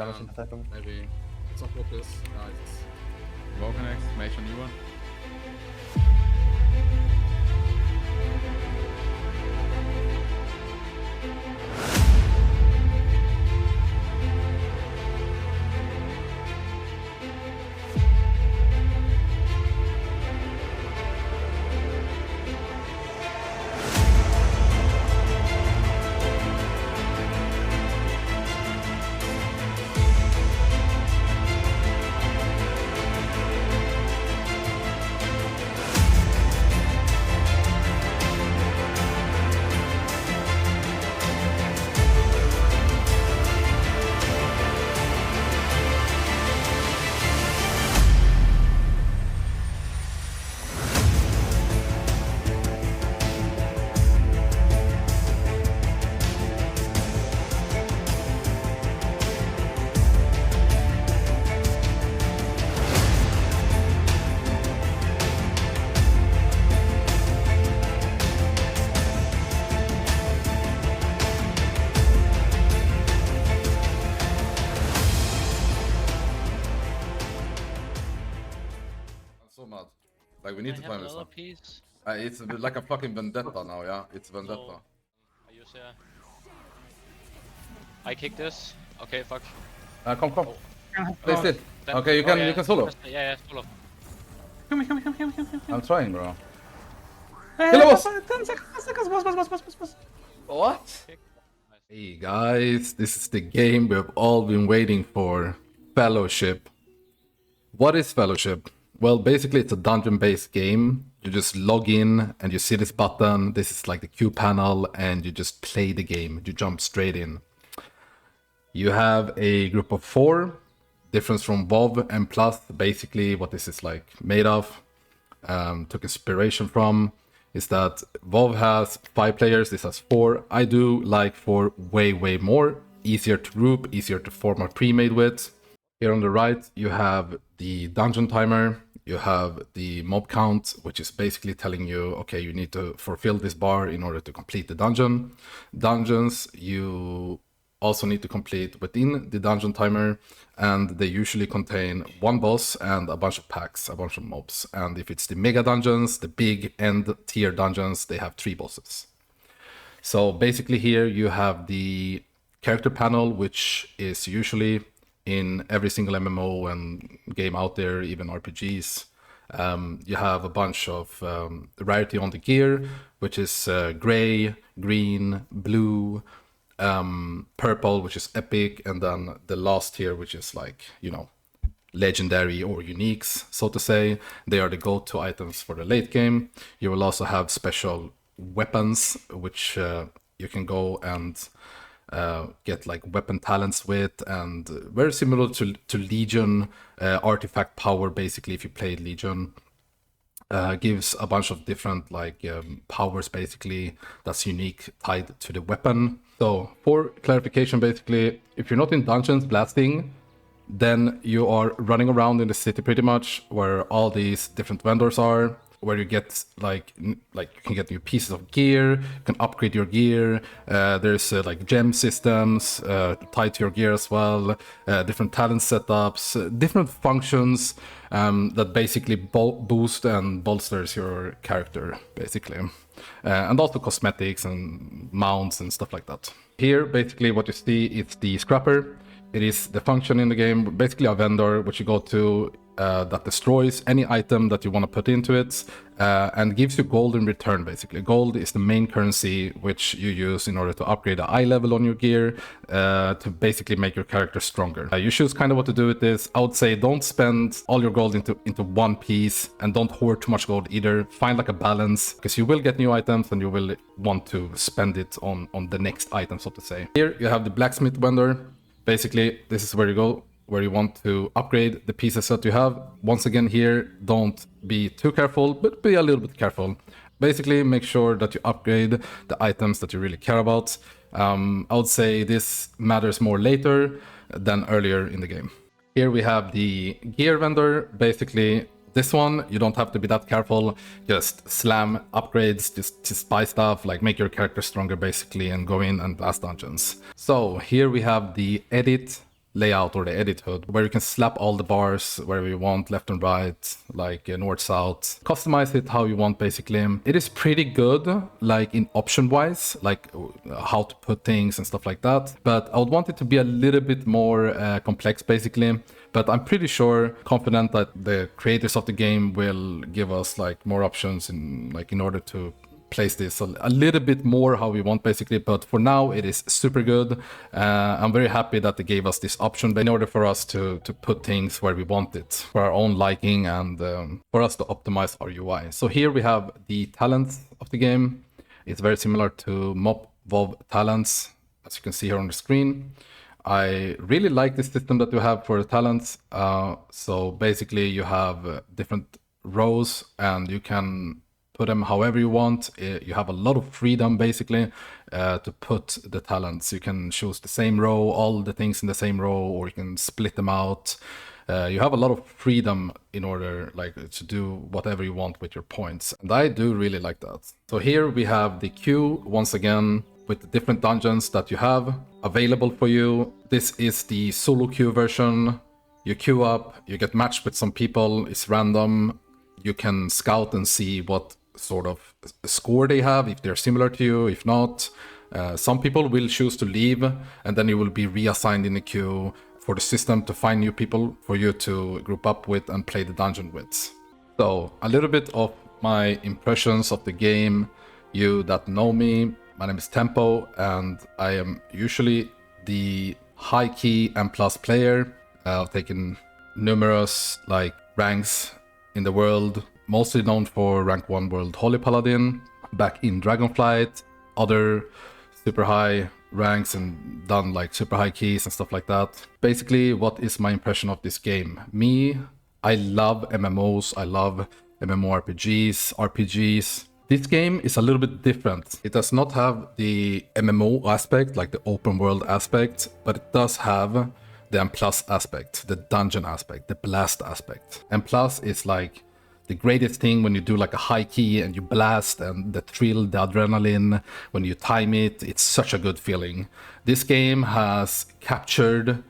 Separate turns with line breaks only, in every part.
Damage in Verteidigung.
Maybe. It's not focus. Nice.
Wokenex, Mage on you one.
So mad. Like we need to time this
another
up.
piece.
It's like a fucking vendetta now, yeah? It's vendetta.
I use here. I kick this. Okay, fuck.
Come. Stay still. Okay, you can solo.
Yeah, solo.
I'm trying, bro.
Hello! 10 seconds, boss.
What? Hey guys, this is the game we've all been waiting for. Fellowship. What is Fellowship? Well, basically it's a dungeon-based game. You just log in and you see this button. This is like the queue panel and you just play the game. You jump straight in. You have a group of 4. Difference from WoW and Plus, basically what this is like made of. Took inspiration from is that WoW has 5 players, this has 4. I do like 4 way more. Easier to group, easier to form a pre-made with. Here on the right, you have the dungeon timer. You have the mob count, which is basically telling you, okay, you need to fulfill this bar in order to complete the dungeon. Dungeons, you also need to complete within the dungeon timer, and they usually contain 1 boss and a bunch of packs, a bunch of mobs. And if it's the mega dungeons, the big end tier dungeons, they have 3 bosses. So basically here you have the character panel, which is usually in every single MMO and game out there, even RPGs. You have a bunch of rarity on the gear, which is gray, green, blue, purple, which is epic, and then the last tier, which is like, you know, legendary or uniques, so to say. They are the go-to items for the late game. You will also have special weapons, which you can go and get like weapon talents with, and very similar to Legion, artifact power, basically, if you played Legion. Gives a bunch of different like powers, basically, that's unique, tied to the weapon. So for clarification, basically, if you're not in dungeons blasting, then you are running around in the city pretty much, where all these different vendors are, where you get like you can get new pieces of gear, you can upgrade your gear. There's like gem systems tied to your gear as well, different talent setups, different functions that basically boost and bolsters your character, basically. And also cosmetics and mounts and stuff like that. Here, basically what you see is the scrapper. It is the function in the game, basically a vendor which you go to that destroys any item that you want to put into it and gives you gold in return, basically. Gold is the main currency which you use in order to upgrade the eye level on your gear to basically make your character stronger. You choose kind of what to do with this. I would say don't spend all your gold into one piece, and don't hoard too much gold either. Find like a balance, because you will get new items and you will want to spend it on the next item, so to say. Here you have the blacksmith vendor. Basically, this is where you go, where you want to upgrade the pieces that you have. Once again here, don't be too careful, but be a little bit careful. Basically, make sure that you upgrade the items that you really care about. I would say this matters more later than earlier in the game. Here we have the gear vendor. Basically, this one, you don't have to be that careful. Just slam upgrades, just buy stuff, like make your character stronger basically, and go in and blast dungeons. So here we have the edit layout or the edit hood, where you can slap all the bars wherever you want, left and right, like north, south, customize it how you want basically. It is pretty good, like in option wise, like how to put things and stuff like that, but I would want it to be a little bit more complex basically. But I'm pretty sure, confident that the creators of the game will give us like more options in order to place this a little bit more how we want basically. But for now it is super good. I'm very happy that they gave us this option in order for us to put things where we want it for our own liking and for us to optimize our UI. So here we have the talents of the game. It's very similar to mmorpg talents, as you can see here on the screen. I really like the system that you have for the talents. So basically you have different rows and you can put them however you want. You have a lot of freedom basically to put the talents. You can choose the same row, all the things in the same row, or you can split them out. You have a lot of freedom in order like to do whatever you want with your points. And I do really like that. So here we have the queue once again with the different dungeons that you have available for you. This is the solo queue version. You queue up, you get matched with some people, it's random. You can scout and see what sort of score they have, if they're similar to you, if not. Some people will choose to leave and then you will be reassigned in the queue for the system to find new people for you to group up with and play the dungeon with. So a little bit of my impressions of the game. You that know me, my name is Tempo and I am usually the high key M+ player. I've taken numerous like ranks in the world, mostly known for rank 1 world Holy Paladin, back in Dragonflight, other super high ranks and done like super high keys and stuff like that. Basically, what is my impression of this game? Me, I love MMOs, I love mmorpgs, RPGs. This game is a little bit different. It does not have the MMO aspect, like the open world aspect, but it does have the M+ aspect, the dungeon aspect, the blast aspect. M+ is like the greatest thing when you do like a high key and you blast, and the thrill, the adrenaline, when you time it, it's such a good feeling. This game has captured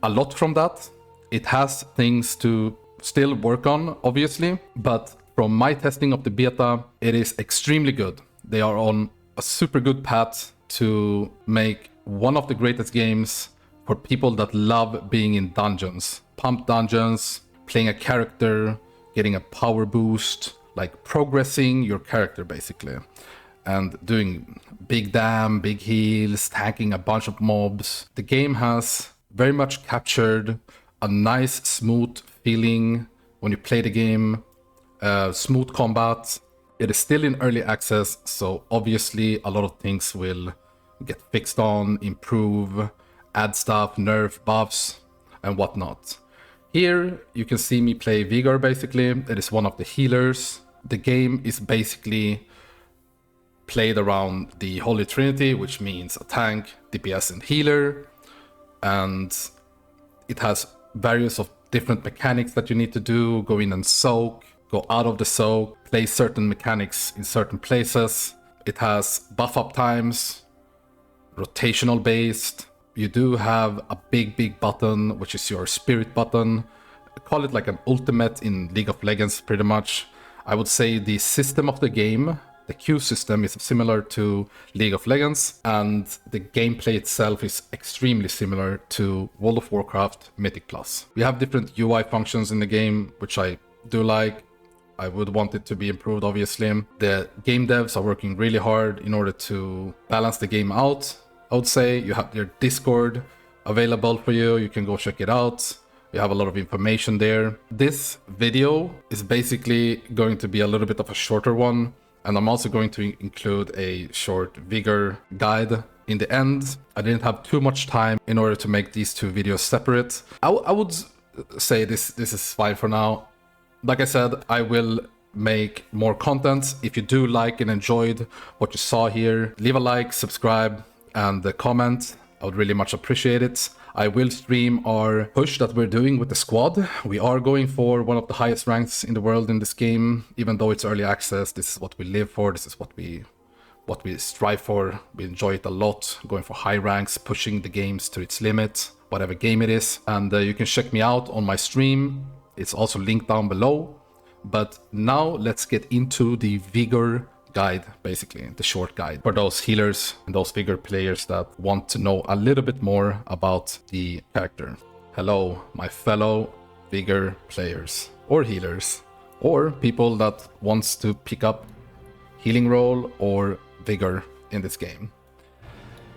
a lot from that. It has things to still work on, obviously, but from my testing of the beta, it is extremely good. They are on a super good path to make one of the greatest games for people that love being in dungeons. Pump dungeons, playing a character, getting a power boost, like progressing your character basically. And doing big dam, big heals, tanking a bunch of mobs. The game has very much captured a nice, smooth feeling when you play the game. Smooth combat. It is still in early access, so obviously a lot of things will get fixed on, improve, add stuff, nerf, buffs, and whatnot. Here you can see me play Vigour basically. It is one of the healers. The game is basically played around the Holy Trinity, which means a tank, DPS, and healer. And it has various of different mechanics that you need to do. Go in and soak, go out of the soak, play certain mechanics in certain places. It has buff up times, rotational based. You do have a big button, which is your spirit button. Call it like an ultimate in League of Legends, pretty much. I would say the system of the game, the queue system, is similar to League of Legends, and the gameplay itself is extremely similar to World of Warcraft Mythic Plus. We have different UI functions in the game, which I do like. I would want it to be improved, obviously. The game devs are working really hard in order to balance the game out. I would say you have their Discord available for you. You can go check it out. You have a lot of information there. This video is basically going to be a little bit of a shorter one. And I'm also going to include a short Vigour guide in the end. I didn't have too much time in order to make these two videos separate. I would say this is fine for now. Like I said, I will make more content. If you do like and enjoyed what you saw here, leave a like, subscribe, and comment. I would really much appreciate it. I will stream our push that we're doing with the squad. We are going for one of the highest ranks in the world in this game. Even though it's early access, this is what we live for. This is what we strive for. We enjoy it a lot, going for high ranks, pushing the games to its limit. whatever game it is. And you can check me out on my stream. It's also linked down below. But now let's get into the Vigour guide, basically, the short guide for those healers and those Vigour players that want to know a little bit more about the character. Hello, my fellow Vigour players or healers or people that wants to pick up healing role or Vigour in this game.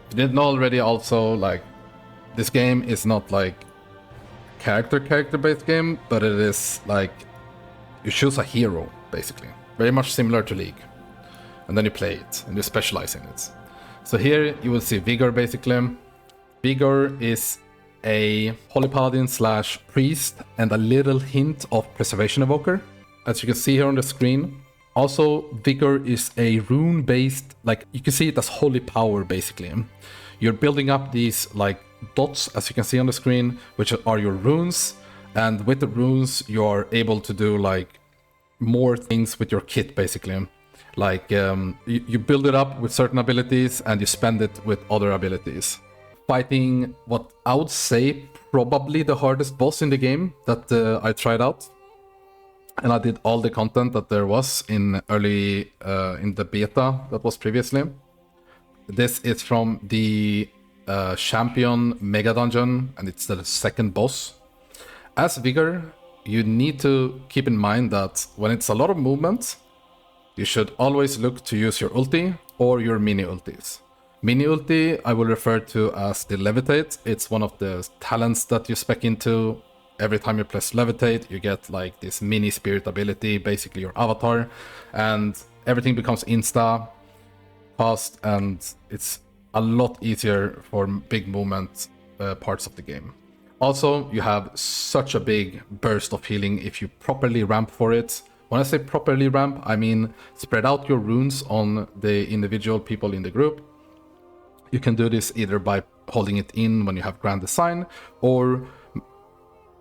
If you didn't know already, also, like, this game is not like character based game, but it is like you choose a hero, basically. Very much similar to League. And then you play it, and you specialize in it. So here you will see Vigour, basically. Vigour is a Holy Paladin / Priest, and a little hint of Preservation Evoker, as you can see here on the screen. Also, Vigour is a rune-based, like, you can see it as Holy Power, basically. You're building up these, like, dots, as you can see on the screen, which are your runes. And with the runes, you're able to do, like, more things with your kit, basically. Like, you build it up with certain abilities and you spend it with other abilities. Fighting what I would say probably the hardest boss in the game that I tried out. And I did all the content that there was in early, in the beta that was previously. This is from the Champion Mega Dungeon, and it's the second boss. As Vigour, you need to keep in mind that when it's a lot of movement, you should always look to use your ulti or your mini ultis. Mini ulti I will refer to as the levitate. It's one of the talents that you spec into. Every time you press levitate, you get like this mini spirit ability, basically your avatar, and everything becomes insta fast, and it's a lot easier for big movement parts of the game. Also, you have such a big burst of healing if you properly ramp for it. When I say properly ramp, I mean spread out your runes on the individual people in the group. You can do this either by holding it in when you have Grand Design, or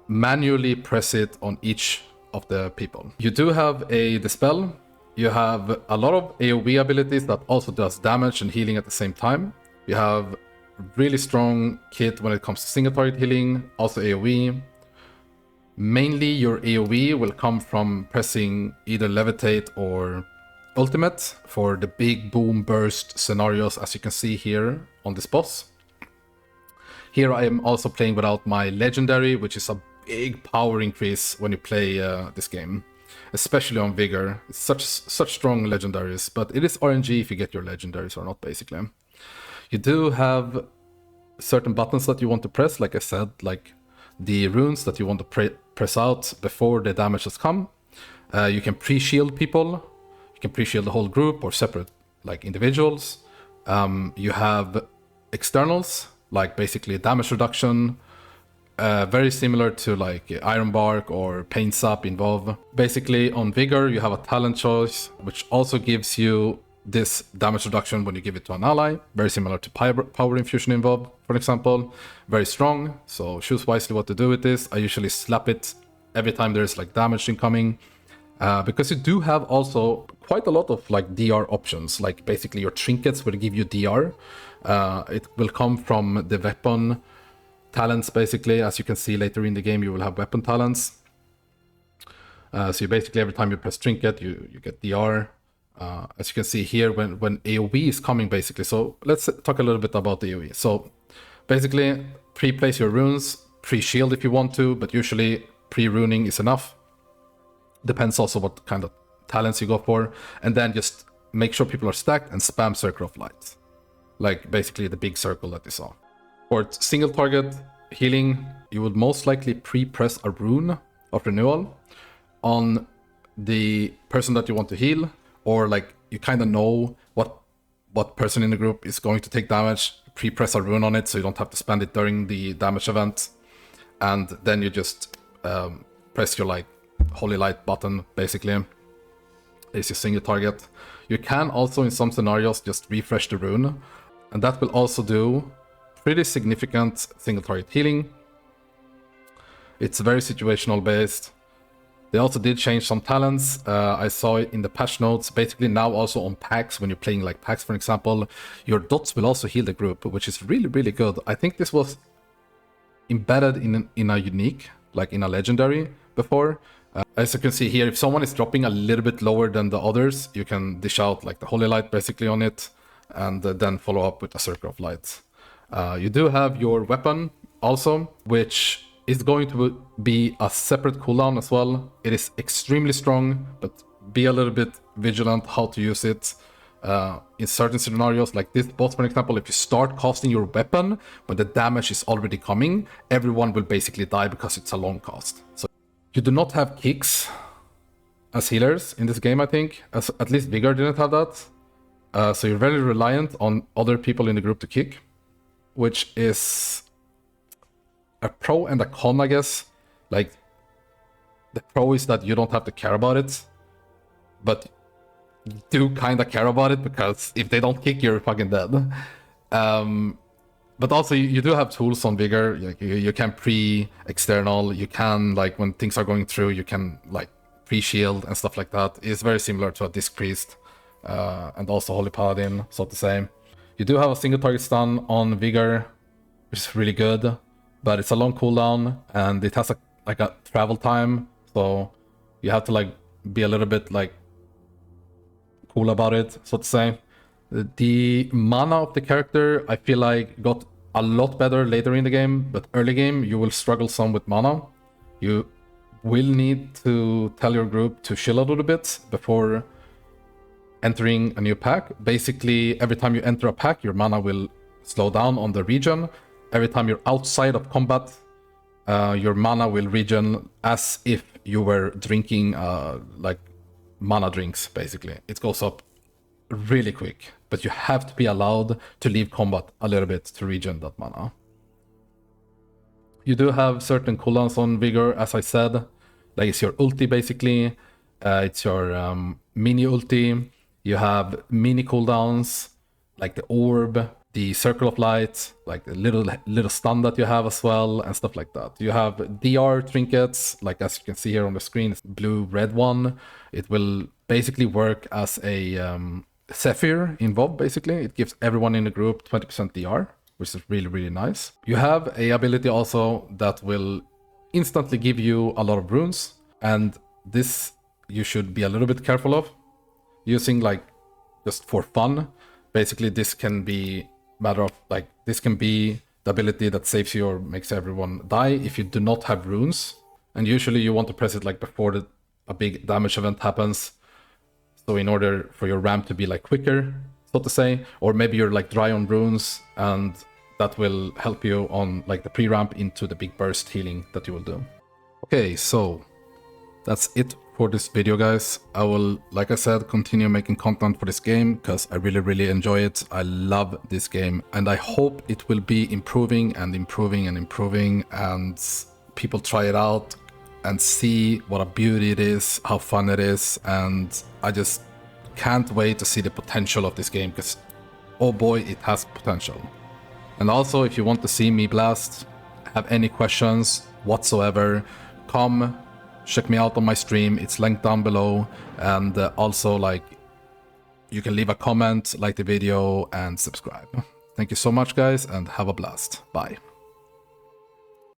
manually press it on each of the people. You do have a Dispel. You have a lot of AoE abilities that also does damage and healing at the same time. You have really strong kit when it comes to single target healing, also AoE. Mainly your AoE will come from pressing either Levitate or Ultimate for the big boom burst scenarios, as you can see here on this boss. Here I am also playing without my Legendary, which is a big power increase when you play this game, especially on Vigour. It's such strong Legendaries, but it is RNG if you get your Legendaries or not, basically. You do have certain buttons that you want to press, like I said, like the runes that you want to press out before the damage has come. You can pre-shield people, you can pre-shield the whole group or separate like individuals. You have externals, like basically damage reduction, very similar to like Iron Bark or Pain Sap involve. Basically on Vigour you have a talent choice, which also gives you this damage reduction when you give it to an ally, very similar to Power Infusion involved, for example. Very strong, so choose wisely what to do with this. I usually slap it every time there's like damage incoming, because you do have also quite a lot of like DR options, like basically your trinkets will give you DR. It will come from the weapon talents, basically. As you can see later in the game, you will have weapon talents. So you basically, every time you press trinket, you get DR. As you can see here, when AoE is coming, basically. So let's talk a little bit about the AoE. So basically, pre-place your runes, pre-shield if you want to, but usually pre-runing is enough. Depends also what kind of talents you go for. And then just make sure people are stacked and spam Circle of Light. Like basically the big circle that you saw. For single target healing, you would most likely pre-press a rune of renewal on the person that you want to heal, or like you kind of know what person in the group is going to take damage, pre-press a rune on it so you don't have to spend it during the damage event, and then you just press your like Holy Light button, basically. Is your single target. You can also in some scenarios just refresh the rune, and that will also do pretty significant single target healing. It's very situational based. They also did change some talents. I saw it in the patch notes. Basically now also on packs, when you're playing like packs, for example, your dots will also heal the group, which is really, really good. I think this was embedded in a unique, like in a legendary before. As you can see here, if someone is dropping a little bit lower than the others, you can dish out like the holy light basically on it, and then follow up with a circle of light. You do have your weapon also, which is going to be a separate cooldown as well. It is extremely strong, but be a little bit vigilant how to use it. In certain scenarios like this boss, for example, if you start casting your weapon when the damage is already coming, everyone will basically die because it's a long cast. So you do not have kicks as healers in this game, I think. At least Vigour didn't have that. So you're very reliant on other people in the group to kick, which is a pro and a con, I guess. Like, the pro is that you don't have to care about it, but you do kind of care about it because if they don't kick, you're fucking dead. But also you do have tools on Vigour. You can pre-external, you can, like, when things are going through, you can like pre-shield and stuff like that. It's very similar to a Disc Priest and also Holy Paladin, so to say. You do have a single target stun on Vigour, which is really good, but it's a long cooldown and it has a travel time, so you have to like be a little bit like cool about it, so to say. The mana of the character, I feel like, got a lot better later in the game, but early game you will struggle some with mana. You will need to tell your group to chill a little bit before entering a new pack. Basically, every time you enter a pack, your mana will slow down on the regen. Every time you're outside of combat, your mana will regen as if you were drinking like mana drinks, basically. It goes up really quick, but you have to be allowed to leave combat a little bit to regen that mana. You do have certain cooldowns on Vigour, as I said. Like, it's your ulti basically, it's your mini ulti. You have mini cooldowns like the orb, the circle of light, like the little stun that you have as well, and stuff like that. You have DR trinkets, like as you can see here on the screen, it's blue-red one. It will basically work as a Zephyr in WoW, basically. It gives everyone in the group 20% DR, which is really, really nice. You have a ability also that will instantly give you a lot of runes, and this you should be a little bit careful of using, like, just for fun. Basically, this can be matter of, like, this can be the ability that saves you or makes everyone die if you do not have runes. And usually you want to press it like before a big damage event happens. So in order for your ramp to be like quicker, so to say, or maybe you're like dry on runes, and that will help you on like the pre-ramp into the big burst healing that you will do. Okay, so that's it for this video, guys. I will, like I said, continue making content for this game because I really, really enjoy it. I love this game, and I hope it will be improving and improving and improving, and people try it out and see what a beauty it is, how fun it is, and I just can't wait to see the potential of this game because, oh boy, it has potential. And also, if you want to see me blast, have any questions whatsoever, come check me out on my stream. It's linked down below, and also, like, you can leave a comment, like the video, and subscribe. Thank you so much, guys, and have a blast. Bye.